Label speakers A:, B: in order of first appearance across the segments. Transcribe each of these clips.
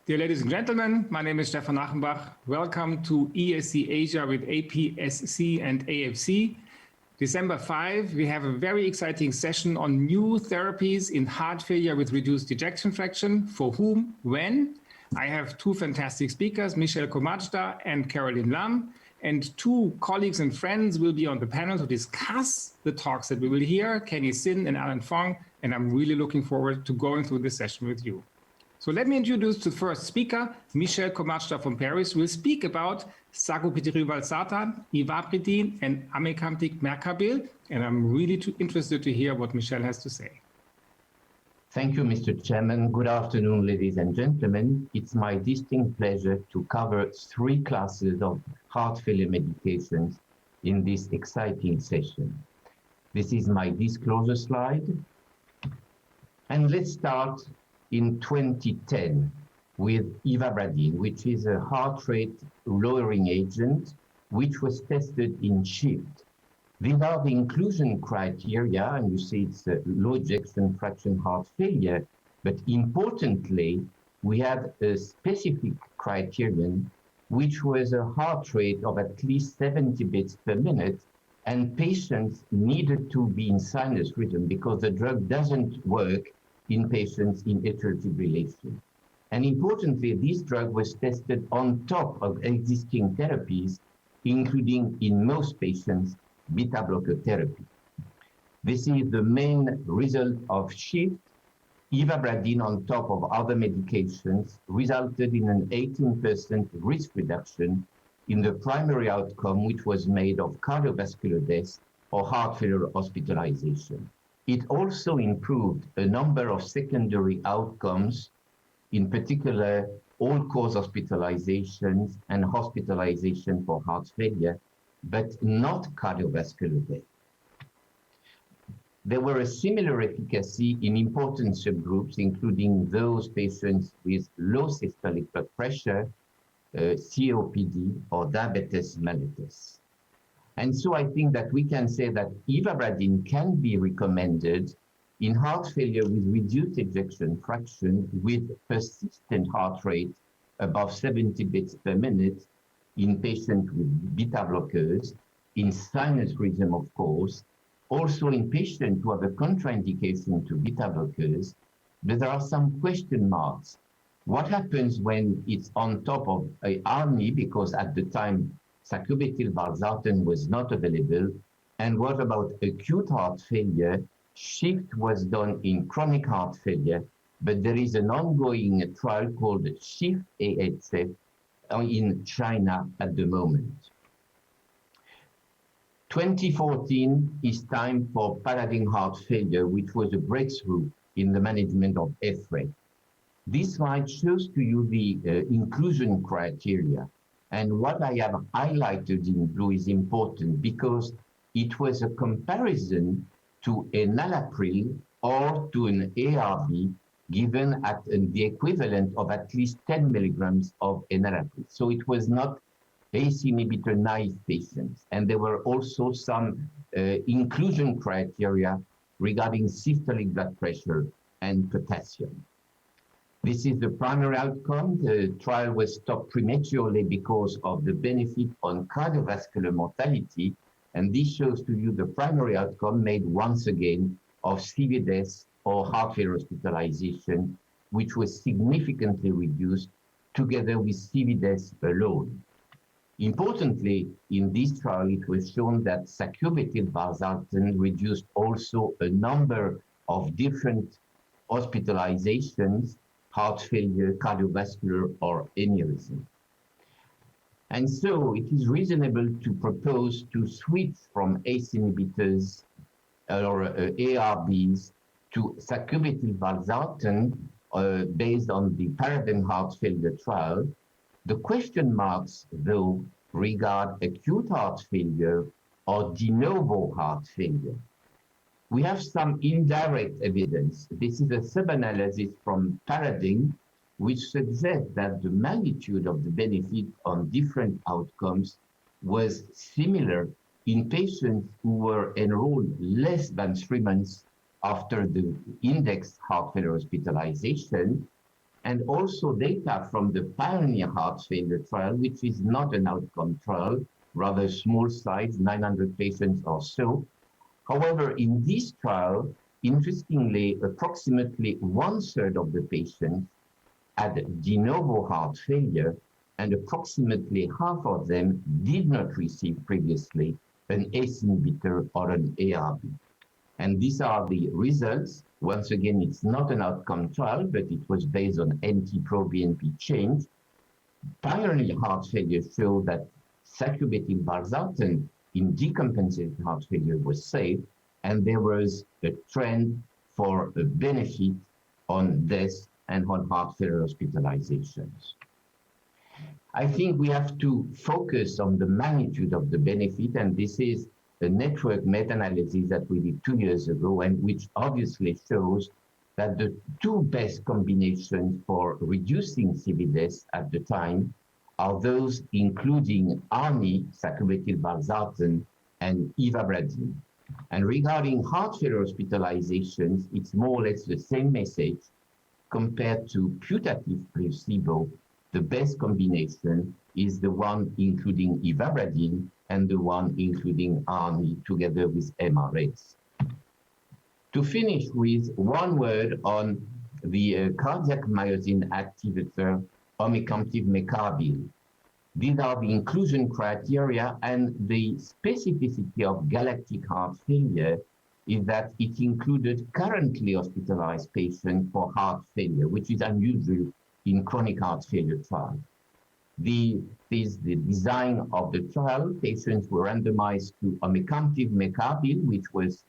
A: Dear ladies and gentlemen, my name is Stefan Achenbach. Welcome to ESC Asia with APSC and AFC. December 5, we have a very exciting session on new therapies in heart failure with reduced ejection fraction. For whom, when? I have two fantastic speakers, Michelle Komajda and Caroline Lam, and two colleagues and friends will be on the panel to discuss the talks that we will hear, Kenny Sin and Alan Fong, and I'm really looking forward to going through this session with you. So let me introduce the first speaker, Michelle Komajda from Paris, will speak about sacubitril valsartan, ivabradine, and amikamtig mecarbil, and I'm really interested to hear what Michelle has to say.
B: Thank you, Mr. Chairman. Good afternoon, ladies and gentlemen. It's my distinct pleasure to cover three classes of heart failure medications in this exciting session. This is my disclosure slide. And let's start in 2010 with ivabradine, which is a heart rate lowering agent, which was tested in SHIFT. These are the inclusion criteria, and you see it's a low ejection fraction heart failure, but importantly, we had a specific criterion, which was a heart rate of at least 70 beats per minute, and patients needed to be in sinus rhythm because the drug doesn't work in patients in atrial fibrillation. And importantly, this drug was tested on top of existing therapies, including in most patients, beta blocker therapy. This is the main result of SHIFT. Ivabradine on top of other medications resulted in an 18% risk reduction in the primary outcome, which was made of cardiovascular death or heart failure hospitalization. It also improved a number of secondary outcomes, in particular, all-cause hospitalizations and hospitalization for heart failure, but not cardiovascular death. There were a similar efficacy in important subgroups, including those patients with low systolic blood pressure, COPD, or diabetes mellitus. And so I think that we can say that ivabradine can be recommended in heart failure with reduced ejection fraction with persistent heart rate above 70 beats per minute in patients with beta blockers, in sinus rhythm, of course, also in patients who have a contraindication to beta blockers, but there are some question marks. What happens when it's on top of a ARNI, because at the time sacubitril valsartan was not available, and what about acute heart failure? SHIFT was done in chronic heart failure, but there is an ongoing trial called SHIFT-AHF in China at the moment. 2014 is time for paradigm heart failure, which was a breakthrough in the management of F-rate. This slide shows to you the inclusion criteria. And what I have highlighted in blue is important because it was a comparison to enalapril or to an ARB given at the equivalent of at least 10 milligrams of enalapril. So it was not ACE inhibitor naive patients. And there were also some inclusion criteria regarding systolic blood pressure and potassium. This is the primary outcome. The trial was stopped prematurely because of the benefit on cardiovascular mortality. And this shows to you the primary outcome made once again of CV death or heart failure hospitalization, which was significantly reduced together with CV death alone. Importantly, in this trial, it was shown that sacubitril valsartan reduced also a number of different hospitalizations, heart failure, cardiovascular, or aneurysm. And so it is reasonable to propose to switch from ACE inhibitors or ARBs to sacubitril valsartan based on the paradigm heart failure trial. The question marks, though, regard acute heart failure or de novo heart failure. We have some indirect evidence. This is a sub-analysis from Paradigm, which suggests that the magnitude of the benefit on different outcomes was similar in patients who were enrolled less than 3 months after the index heart failure hospitalization, and also data from the Pioneer Heart Failure trial, which is not an outcome trial, rather small size, 900 patients or so. However, in this trial, interestingly, approximately 1/3 of the patients had de novo heart failure, and approximately half of them did not receive previously an ACE inhibitor or an ARB. And these are the results. Once again, it's not an outcome trial, but it was based on NT-proBNP change. Pioneer heart failure showed that sacubitril valsartan in decompensated heart failure was safe, and there was a trend for a benefit on death and on heart failure hospitalizations. I think we have to focus on the magnitude of the benefit, and this is a network meta-analysis that we did 2 years ago, and which obviously shows that the two best combinations for reducing CV deaths at the time are those including ARNI, sacubitril valsartan, and ivabradine. And regarding heart failure hospitalizations, it's more or less the same message. Compared to putative placebo, the best combination is the one including ivabradine and the one including ARNI together with MRAs. To finish with one word on the cardiac myosin activator, omecamtiv mecarbil. These are the inclusion criteria, and the specificity of galactic heart failure is that it included currently hospitalized patients for heart failure, which is unusual in chronic heart failure trial. The design of the trial, patients were randomized to omecamtiv mecarbil, which was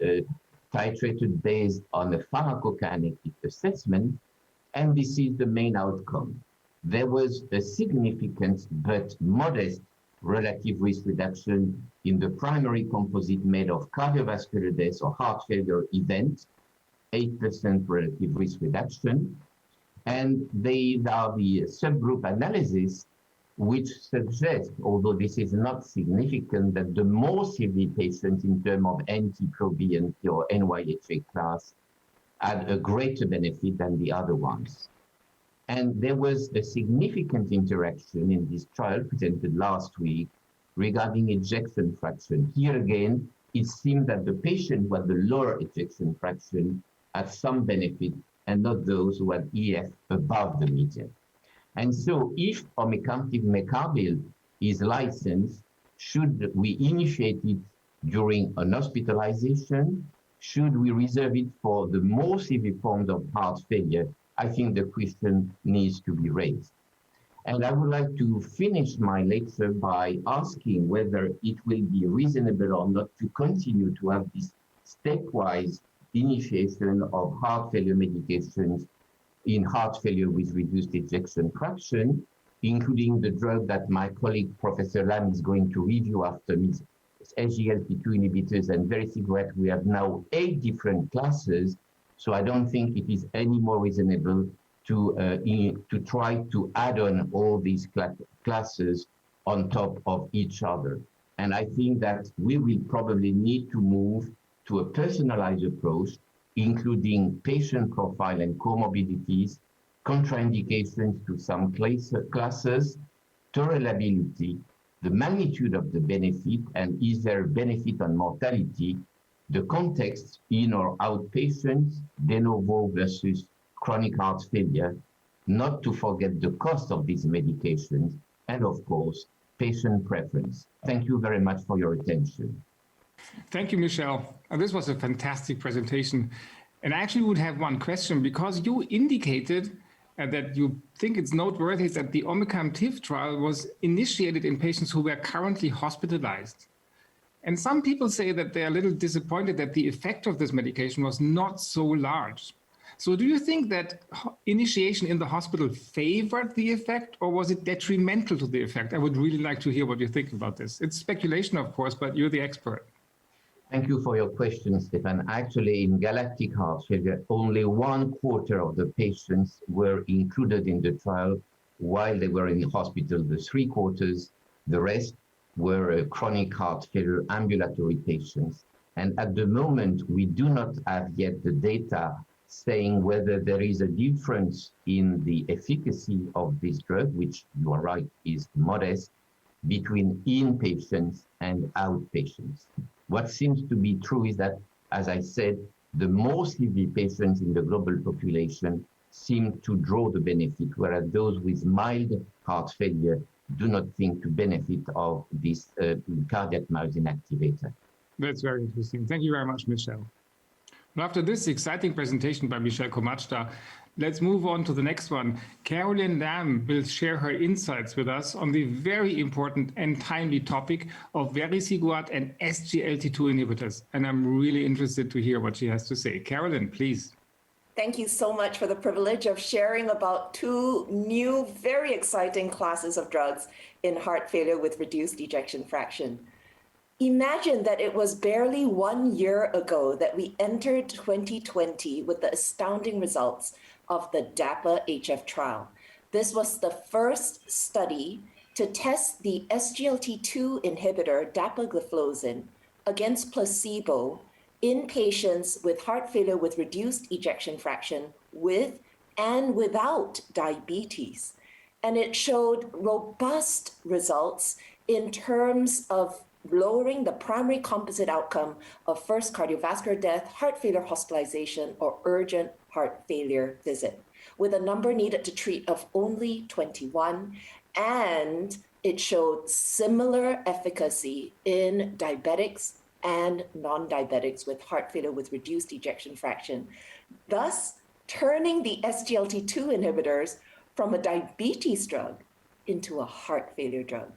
B: titrated based on a pharmacokinetic assessment, and this is the main outcome. There was a significant but modest relative risk reduction in the primary composite made of cardiovascular death or heart failure event, 8% relative risk reduction. And they are the subgroup analysis, which suggests, although this is not significant, that the more severe patients in terms of NT-proBNP or NYHA class had a greater benefit than the other ones. And there was a significant interaction in this trial presented last week regarding ejection fraction. Here again, it seemed that the patient who had the lower ejection fraction had some benefit and not those who had EF above the median. And so if omecamtiv mecarbil is licensed, should we initiate it during an hospitalization? Should we reserve it for the more severe forms of heart failure? I think the question needs to be raised. And I would like to finish my lecture by asking whether it will be reasonable or not to continue to have this stepwise initiation of heart failure medications in heart failure with reduced ejection fraction, including the drug that my colleague Professor Lam is going to review after me, SGLT2 inhibitors and Vericiguat. We have now 8 different classes, so I don't think it is any more reasonable to try to add on all these classes on top of each other. And I think that we will probably need to move to a personalized approach, including patient profile and comorbidities, contraindications to some classes, tolerability, the magnitude of the benefit, and is there a benefit on mortality, the context in or outpatients, de novo versus chronic heart failure, not to forget the cost of these medications, and of course, patient preference. Thank you very much for your attention.
A: Thank you, Michel. This was a fantastic presentation. And I actually would have one question, because you indicated that you think it's noteworthy that the omecamtiv trial was initiated in patients who were currently hospitalized. And some people say that they are a little disappointed that the effect of this medication was not so large. So do you think that initiation in the hospital favored the effect, or was it detrimental to the effect? I would really like to hear what you think about this. It's speculation, of course, but you're the expert.
B: Thank you for your question, Stefan. Actually, in galactic heart failure, only 1/4 of the patients were included in the trial while they were in the hospital. The 3/4, the rest were chronic heart failure ambulatory patients. And at the moment, we do not have yet the data saying whether there is a difference in the efficacy of this drug, which you are right, is modest, between inpatients and outpatients. What seems to be true is that, as I said, the more severe patients in the global population seem to draw the benefit, whereas those with mild heart failure do not seem to benefit of this cardiac myosin activator.
A: That's very interesting. Thank you very much, Michelle. Well, after this exciting presentation by Michelle Komajda, let's move on to the next one. Carolyn Lamb will share her insights with us on the very important and timely topic of Vericiguat and SGLT2 inhibitors. And I'm really interested to hear what she has to say. Carolyn, please.
C: Thank you so much for the privilege of sharing about two new, very exciting classes of drugs in heart failure with reduced ejection fraction. Imagine that it was barely 1 year ago that we entered 2020 with the astounding results of the DAPA-HF trial. This was the first study to test the SGLT2 inhibitor dapagliflozin against placebo in patients with heart failure with reduced ejection fraction with and without diabetes. And it showed robust results in terms of lowering the primary composite outcome of first cardiovascular death, heart failure hospitalization, or urgent heart failure visit, with a number needed to treat of only 21. And it showed similar efficacy in diabetics and non-diabetics with heart failure with reduced ejection fraction, thus turning the SGLT2 inhibitors from a diabetes drug into a heart failure drug.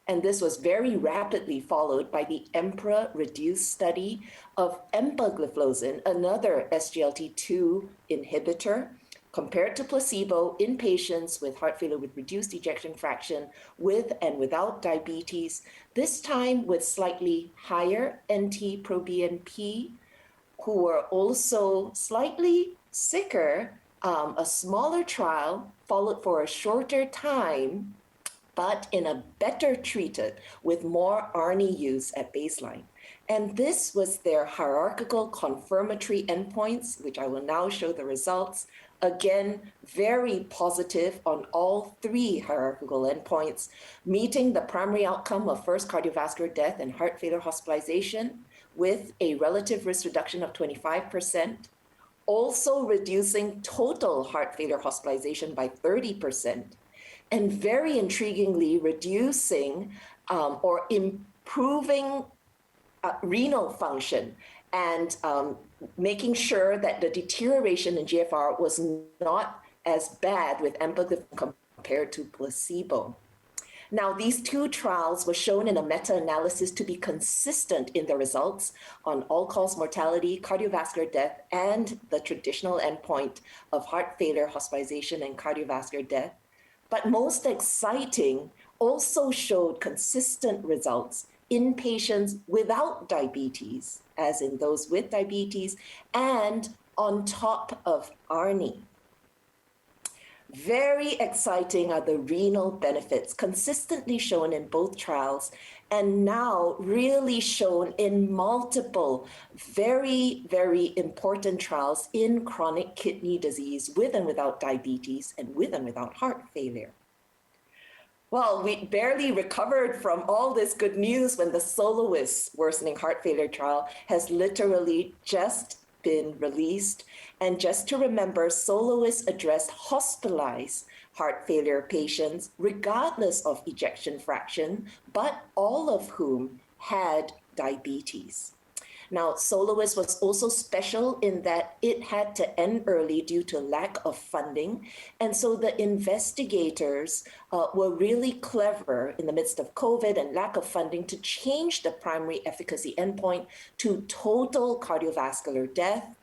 C: And this was very rapidly followed by the EMPEROR reduced study of empagliflozin, another SGLT2 inhibitor, compared to placebo in patients with heart failure with reduced ejection fraction with and without diabetes, this time with slightly higher NT-proBNP, who were also slightly sicker, a smaller trial followed for a shorter time, but in a better treated with more ARNI use at baseline. And this was their hierarchical confirmatory endpoints, which I will now show the results. Again, very positive on all three hierarchical endpoints, meeting the primary outcome of first cardiovascular death and heart failure hospitalization with a relative risk reduction of 25%, also reducing total heart failure hospitalization by 30%, and very intriguingly reducing or improving renal function and making sure that the deterioration in GFR was not as bad with empagliflozin compared to placebo. Now, these two trials were shown in a meta-analysis to be consistent in the results on all-cause mortality, cardiovascular death, and the traditional endpoint of heart failure, hospitalization, and cardiovascular death. But most exciting, also showed consistent results in patients without diabetes, as in those with diabetes, and on top of ARNI. Very exciting are the renal benefits consistently shown in both trials, and now really shown in multiple very, very important trials in chronic kidney disease with and without diabetes and with and without heart failure. Well, we barely recovered from all this good news when the SOLOIST worsening heart failure trial has literally just been released. And just to remember, SOLOIST addressed hospitalized heart failure patients regardless of ejection fraction, but all of whom had diabetes. Now, SOLOIST was also special in that it had to end early due to lack of funding. And so the investigators were really clever in the midst of COVID and lack of funding to change the primary efficacy endpoint to total cardiovascular death,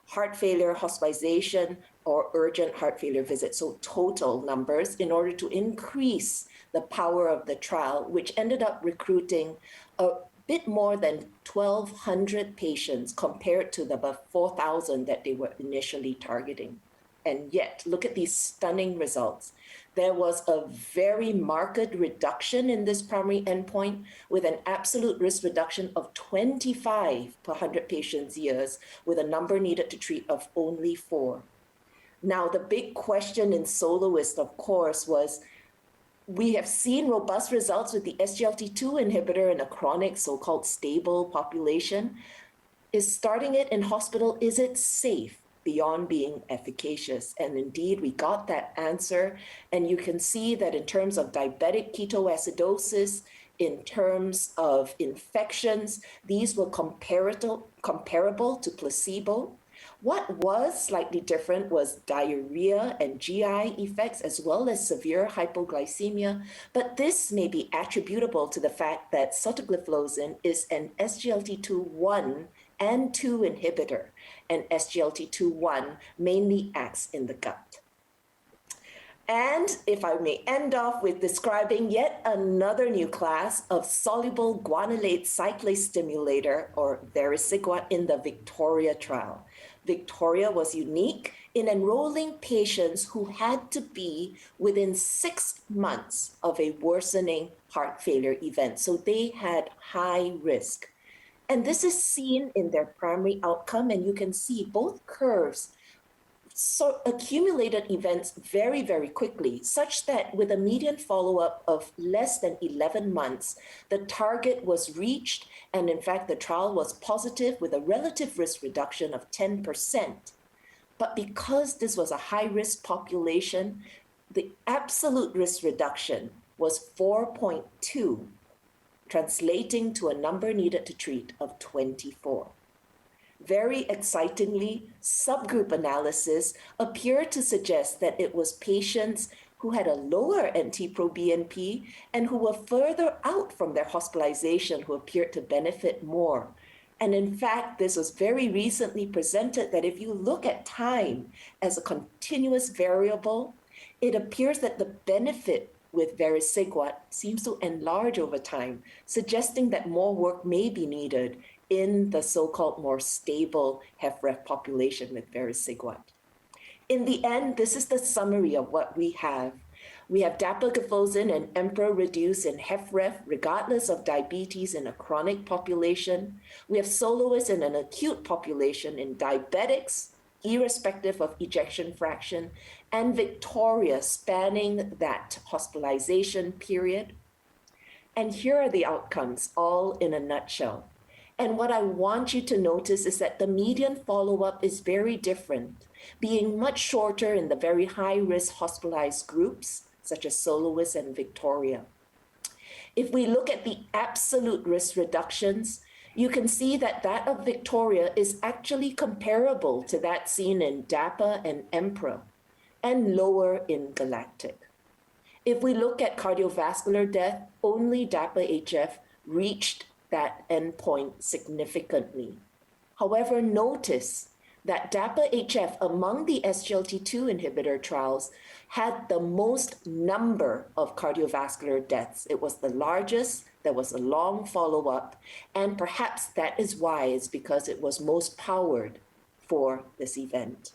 C: heart failure hospitalization, or urgent heart failure visit, so total numbers, in order to increase the power of the trial, which ended up recruiting a bit more than 1,200 patients compared to the about 4,000 that they were initially targeting. And yet, look at these stunning results. There was a very marked reduction in this primary endpoint with an absolute risk reduction of 25 per 100 patients years with a number needed to treat of only 4. Now, the big question in Soloist, of course, was we have seen robust results with the SGLT2 inhibitor in a chronic so-called stable population. Is starting it in hospital, is it safe beyond being efficacious? And indeed, we got that answer. And you can see that in terms of diabetic ketoacidosis, in terms of infections, these were comparable to placebo. What was slightly different was diarrhea and GI effects, as well as severe hypoglycemia. But this may be attributable to the fact that sotagliflozin is an SGLT2/1 and 2 inhibitor, and SGLT2/1 mainly acts in the gut. And if I may end off with describing yet another new class of soluble guanylate cyclase stimulator, or Vericiguat, in the Victoria trial. Victoria was unique in enrolling patients who had to be within 6 months of a worsening heart failure event. So they had high risk. And this is seen in their primary outcome, and you can see both curves accumulated events very, very quickly, such that with a median follow-up of less than 11 months, the target was reached, and in fact, the trial was positive with a relative risk reduction of 10%. But because this was a high-risk population, the absolute risk reduction was 4.2, translating to a number needed to treat of 24. Very excitingly, subgroup analysis appeared to suggest that it was patients who had a lower NT-proBNP and who were further out from their hospitalization who appeared to benefit more. And in fact, this was very recently presented that if you look at time as a continuous variable, it appears that the benefit with Vericiguat seems to enlarge over time, suggesting that more work may be needed in the so-called more stable HFrEF population with Vericiguat. In the end, this is the summary of what we have. We have dapagliflozin and Emperor reduced in HFrEF regardless of diabetes in a chronic population. We have Soloist in an acute population in diabetics, irrespective of ejection fraction, and Victoria spanning that hospitalization period. And here are the outcomes, all in a nutshell. And what I want you to notice is that the median follow-up is very different, being much shorter in the very high-risk hospitalized groups, such as Soloist and Victoria. If we look at the absolute risk reductions, you can see that that of Victoria is actually comparable to that seen in DAPA and Emperor, and lower in Galactic. If we look at cardiovascular death, only DAPA-HF reached that endpoint significantly. However, notice that DAPA-HF among the SGLT2 inhibitor trials had the most number of cardiovascular deaths. It was the largest, there was a long follow-up, and perhaps that is why it's because it was most powered for this event.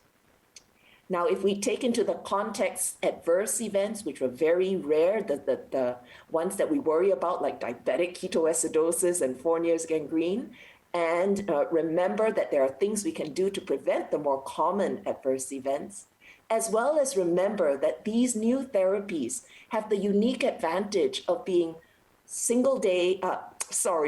C: Now, if we take into the context adverse events, which were very rare, the ones that we worry about, like diabetic ketoacidosis and Fournier's gangrene, and remember that there are things we can do to prevent the more common adverse events, as well as remember that these new therapies have the unique advantage of being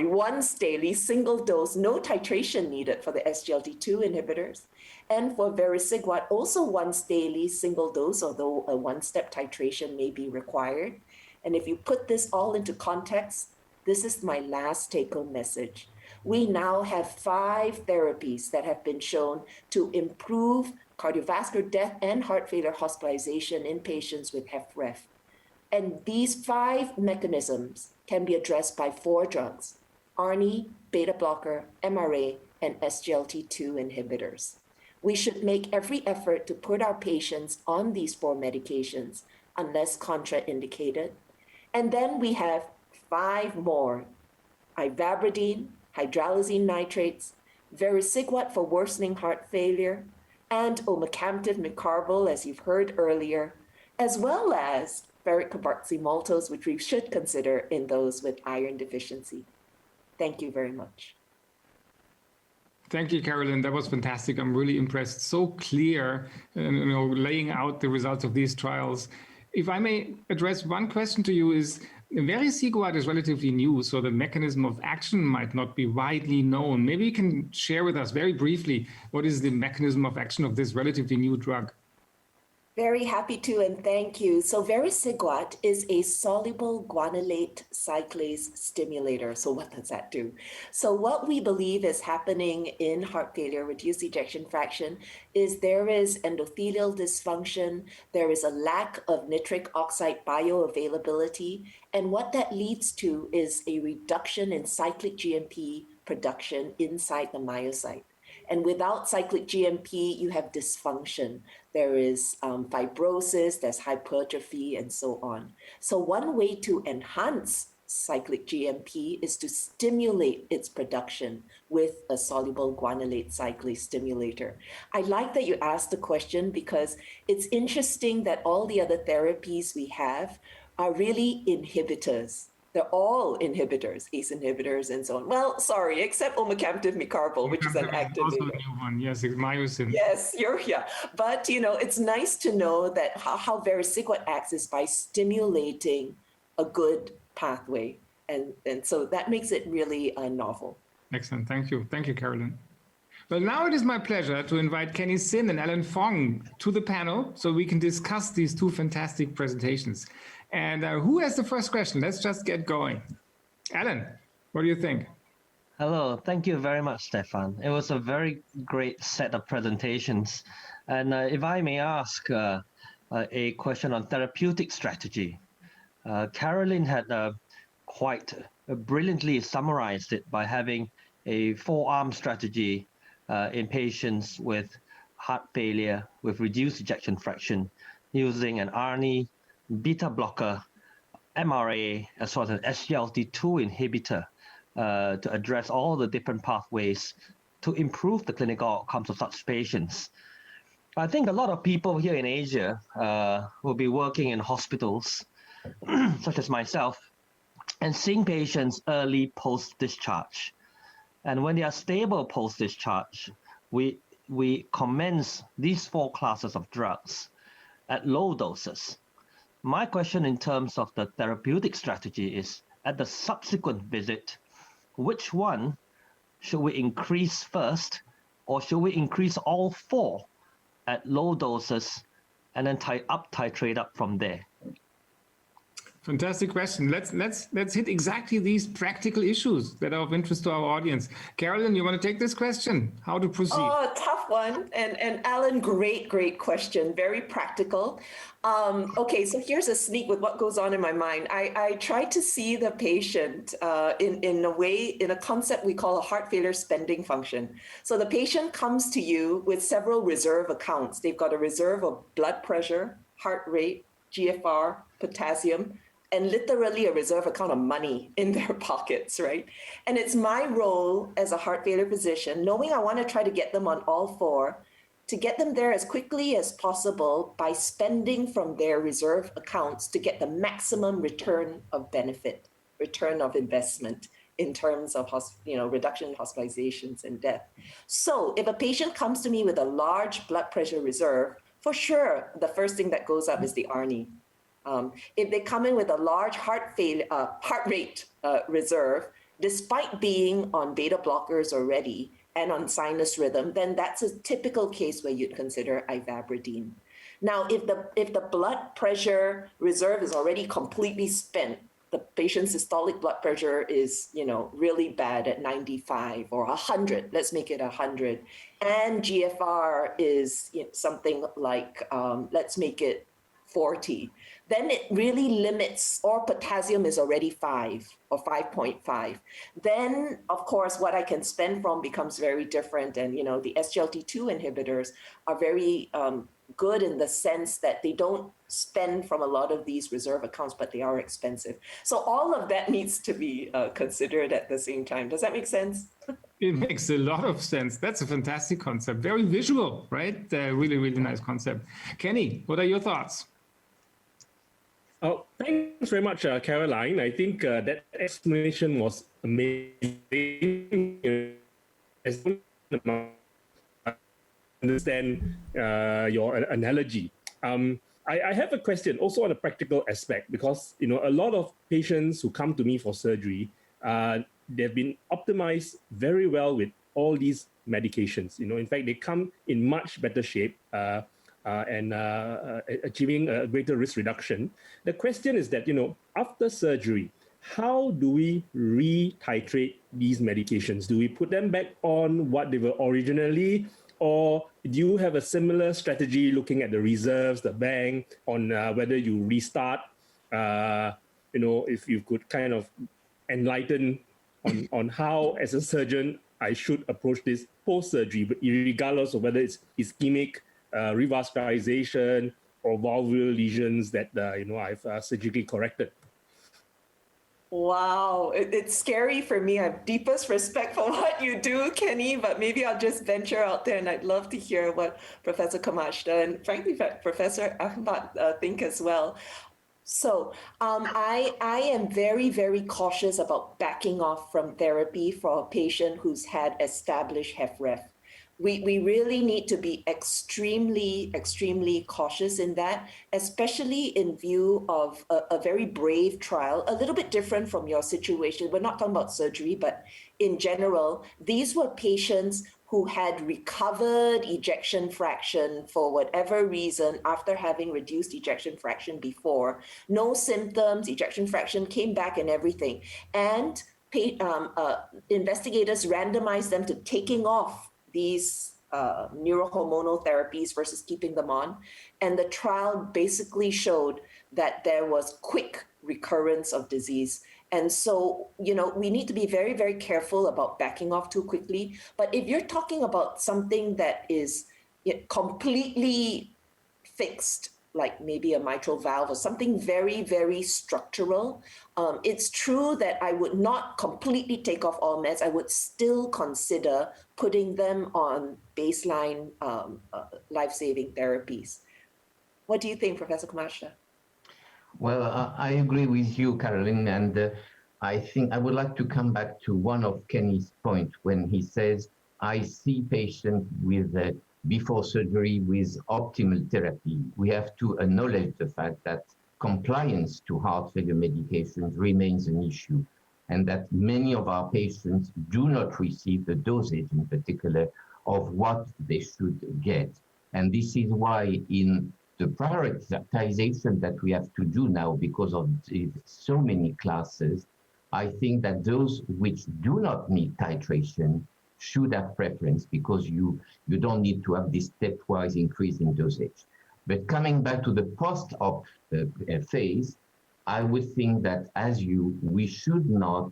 C: once daily, single dose, no titration needed for the SGLT2 inhibitors. And for Vericiguat, also once daily, single dose, although a one-step titration may be required. And if you put this all into context, this is my last take-home message. We now have 5 therapies that have been shown to improve cardiovascular death and heart failure hospitalization in patients with HFrEF. And these 5 mechanisms can be addressed by 4 drugs: ARNI, beta blocker, MRA, and SGLT2 inhibitors. We should make every effort to put our patients on these 4 medications unless contraindicated. And then we have 5 more: ivabradine, hydralazine nitrates, Vericiguat for worsening heart failure, and omecamtiv mecarbil, as you've heard earlier, as well as ferric carboxymaltose, which we should consider in those with iron deficiency. Thank you very much.
A: Thank you, Carolyn. That was fantastic. I'm really impressed. So clear, laying out the results of these trials. If I may address one question to you is, Vericiguat is relatively new, so the mechanism of action might not be widely known. Maybe you can share with us very briefly, what is the mechanism of action of this relatively new drug?
C: Very happy to, and thank you. So Vericiguat is a soluble guanylate cyclase stimulator. So what does that do? So what we believe is happening in heart failure, reduced ejection fraction, is there is endothelial dysfunction, there is a lack of nitric oxide bioavailability, and what that leads to is a reduction in cyclic GMP production inside the myocyte. And without cyclic GMP, you have dysfunction. There is fibrosis, there's hypertrophy, and so on. So one way to enhance cyclic GMP is to stimulate its production with a soluble guanylate cyclase stimulator. I like that you asked the question because it's interesting that all the other therapies we have are really inhibitors. They're all inhibitors, ACE inhibitors, and so on. Well, sorry, except omecamtiv mecarbil, which is an activator.
A: Also a new one, yes, it's myosin.
C: Yes, yeah. But, it's nice to know that how Vericiguat acts is by stimulating a good pathway. And so that makes it really novel.
A: Excellent. Thank you. Thank you, Carolyn. Well, now it is my pleasure to invite Kenny Sin and Alan Fong to the panel so we can discuss these two fantastic presentations. And who has the first question? Let's just get going. Alan, what do you think?
D: Hello, thank you very much, Stefan. It was a very great set of presentations. And if I may ask a question on therapeutic strategy, Carolyn had quite brilliantly summarized it by having a four-arm strategy in patients with heart failure with reduced ejection fraction using an ARNI, beta blocker, MRA, as well as an SGLT2 inhibitor to address all the different pathways to improve the clinical outcomes of such patients. I think a lot of people here in Asia will be working in hospitals, such as myself, and seeing patients early post-discharge. And when they are stable post-discharge, we commence these four classes of drugs at low doses. My question in terms of the therapeutic strategy is, at the subsequent visit, which one should we increase first, or should we increase all four at low doses and then titrate up from there?
A: Fantastic question. Let's hit exactly these practical issues that are of interest to our audience. Carolyn, you want to take this question? How to proceed?
C: Oh, tough one. And Alan, great question. Very practical. Okay, so here's a sneak with what goes on in my mind. I try to see the patient in a way, in a concept we call a heart failure spending function. So the patient comes to you with several reserve accounts. They've got a reserve of blood pressure, heart rate, GFR, potassium, and literally a reserve account of money in their pockets, right? And it's my role as a heart failure physician, knowing I want to try to get them on all four, to get them there as quickly as possible by spending from their reserve accounts to get the maximum return of benefit, return of investment in terms of reduction in hospitalizations and death. So if a patient comes to me with a large blood pressure reserve, for sure, the first thing that goes up is the ARNI. If they come in with a large heart rate reserve, despite being on beta blockers already and on sinus rhythm, then that's a typical case where you'd consider ivabradine. Now, if the blood pressure reserve is already completely spent, the patient's systolic blood pressure is, really bad at 95 or 100, let's make it 100, and GFR is something like, let's make it 40, then it really limits, or potassium is already 5 or 5.5. Then, of course, what I can spend from becomes very different. And, the SGLT2 inhibitors are very good in the sense that they don't spend from a lot of these reserve accounts, but they are expensive. So all of that needs to be considered at the same time. Does that make sense?
A: It makes a lot of sense. That's a fantastic concept. Very visual, right? Really, really nice concept. Kenny, what are your thoughts?
E: Oh, thanks very much, Caroline. I think that explanation was amazing. As I understand your analogy. I have a question also on a practical aspect, because a lot of patients who come to me for surgery, they've been optimized very well with all these medications. In fact, they come in much better shape and achieving a greater risk reduction. The question is that, after surgery, how do we re-titrate these medications? Do we put them back on what they were originally, or do you have a similar strategy looking at the reserves, the bank, on whether you restart? If you could kind of enlighten on how, as a surgeon, I should approach this post-surgery, but regardless of whether it's ischemic, revascularization, or valvular lesions that I've surgically corrected.
C: Wow, it's scary for me. I have deepest respect for what you do, Kenny, but maybe I'll just venture out there, and I'd love to hear what Professor Komajda and frankly Professor Achenbach think as well. So I am very, very cautious about backing off from therapy for a patient who's had established HFrEF. We really need to be extremely, extremely cautious in that, especially in view of a very brave trial, a little bit different from your situation. We're not talking about surgery, but in general, these were patients who had recovered ejection fraction for whatever reason after having reduced ejection fraction before. No symptoms, ejection fraction came back and everything. And investigators randomized them to taking off these neurohormonal therapies versus keeping them on. And the trial basically showed that there was quick recurrence of disease. And so, we need to be very, very careful about backing off too quickly. But if you're talking about something that is completely fixed, like maybe a mitral valve or something very, very structural, it's true that I would not completely take off all meds. I would still consider putting them on baseline life-saving therapies. What do you think, Professor Komajda?
B: Well, I agree with you, Caroline, and I think I would like to come back to one of Kenny's points when he says, I see patients with before surgery with optimal therapy. We have to acknowledge the fact that compliance to heart failure medications remains an issue, and that many of our patients do not receive the dosage in particular of what they should get. And this is why in the prioritization that we have to do now because of so many classes, I think that those which do not need titration should have preference, because you don't need to have this stepwise increase in dosage. But coming back to the post-op phase, I would think that we should not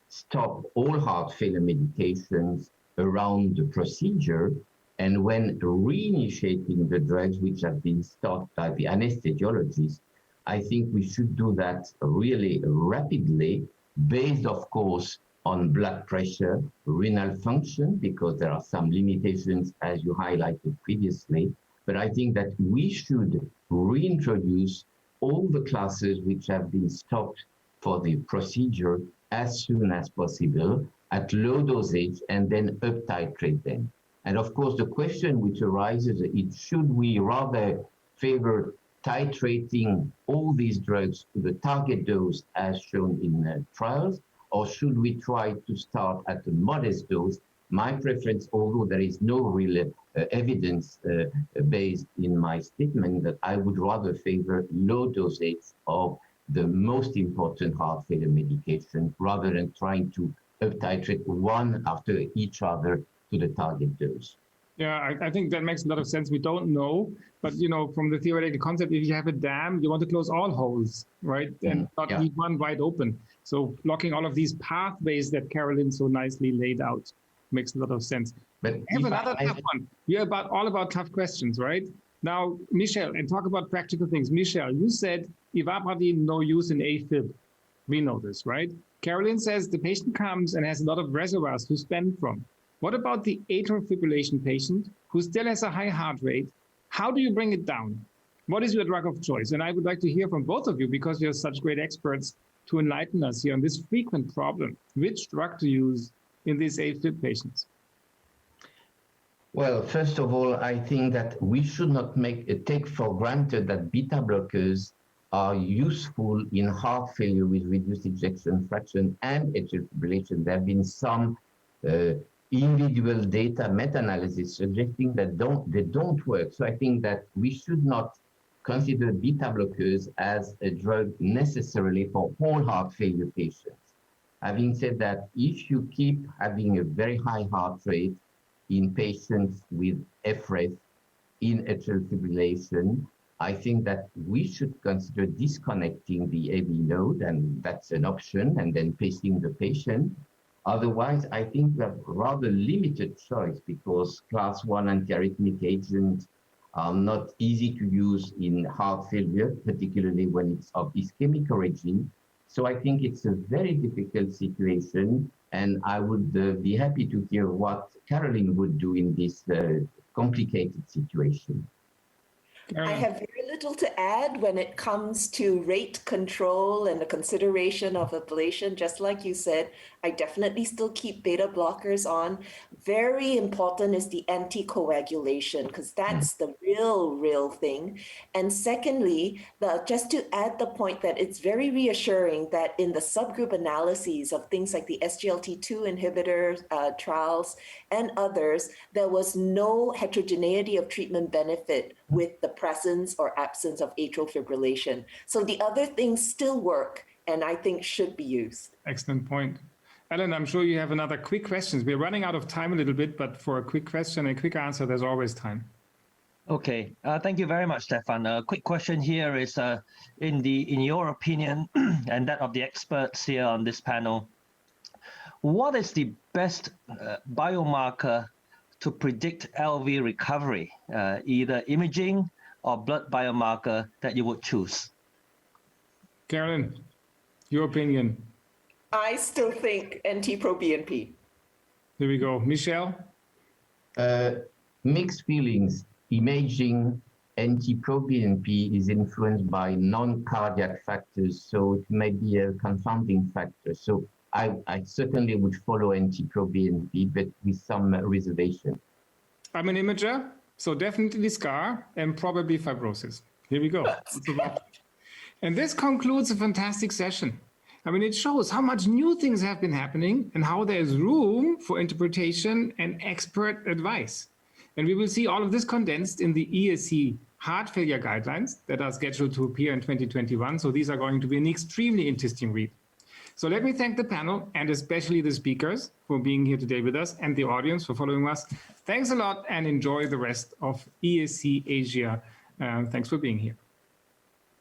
B: stop all heart failure medications around the procedure, and when reinitiating the drugs which have been stopped by the anesthesiologist, I think we should do that really rapidly, based, of course, on blood pressure, renal function, because there are some limitations, as you highlighted previously. But I think that we should reintroduce all the classes which have been stopped for the procedure as soon as possible at low dosage, and then up titrate them. And of course, the question which arises is, should we rather favor titrating all these drugs to the target dose as shown in trials, or should we try to start at a modest dose? My preference, although there is no real evidence based in my statement, that I would rather favor low dosage of the most important heart failure medication, rather than trying to up-titrate one after each other to the target dose.
A: Yeah, I think that makes a lot of sense. We don't know, but from the theoretical concept, if you have a dam, you want to close all holes, right? And not leave one wide open. So blocking all of these pathways that Caroline so nicely laid out makes a lot of sense. But I have another tough one. We're all about tough questions, right? Now, Michelle, and talk about practical things. Michelle, you said ivabradine, no use in AFib. We know this, right? Carolyn says the patient comes and has a lot of reservoirs to spend from. What about the atrial fibrillation patient who still has a high heart rate? How do you bring it down? What is your drug of choice? And I would like to hear from both of you, because you're such great experts, to enlighten us here on this frequent problem. Which drug to use in these AFib patients?
B: Well, first of all, I think that we should not take for granted that beta blockers are useful in heart failure with reduced ejection fraction and atrial fibrillation. There have been some individual data meta-analysis suggesting that they don't work. So I think that we should not consider beta blockers as a drug necessarily for all heart failure patients. Having said that, if you keep having a very high heart rate in patients with FREF in atrial fibrillation, I think that we should consider disconnecting the AV node, and that's an option, and then pacing the patient. Otherwise, I think we have rather limited choice, because class 1 antiarrhythmic agents are not easy to use in heart failure, particularly when it's of ischemic origin. So I think it's a very difficult situation, and I would be happy to hear what Caroline would do in this complicated situation.
C: I have very little to add when it comes to rate control and the consideration of ablation. Just like you said, I definitely still keep beta blockers on. Very important is the anticoagulation, because that's the real thing. And secondly, just to add the point that it's very reassuring that in the subgroup analyses of things like the SGLT2 inhibitor trials and others, there was no heterogeneity of treatment benefit with the presence or absence of atrial fibrillation. So the other things still work, and I think should be used.
A: Excellent point. Ellen, I'm sure you have another quick questions. We're running out of time a little bit, but for a quick question and a quick answer, there's always time.
D: Okay, thank you very much, Stefan. A quick question here is, in your opinion, and that of the experts here on this panel, what is the best biomarker to predict LV recovery, either imaging or blood biomarker that you would choose?
A: Carolyn, your opinion.
C: I still think NT-proBNP.
A: Here we go. Michelle?
B: Mixed feelings. Imaging NT-proBNP is influenced by non-cardiac factors, so it may be a confounding factor. So I certainly would follow NT-proBNP, but with some reservation.
A: I'm an imager, so definitely scar and probably fibrosis. Here we go. And this concludes a fantastic session. I mean, it shows how much new things have been happening and how there's room for interpretation and expert advice. And we will see all of this condensed in the ESC heart failure guidelines that are scheduled to appear in 2021. So these are going to be an extremely interesting read. So let me thank the panel and especially the speakers for being here today with us and the audience for following us. Thanks a lot and enjoy the rest of ESC Asia. Thanks for being here.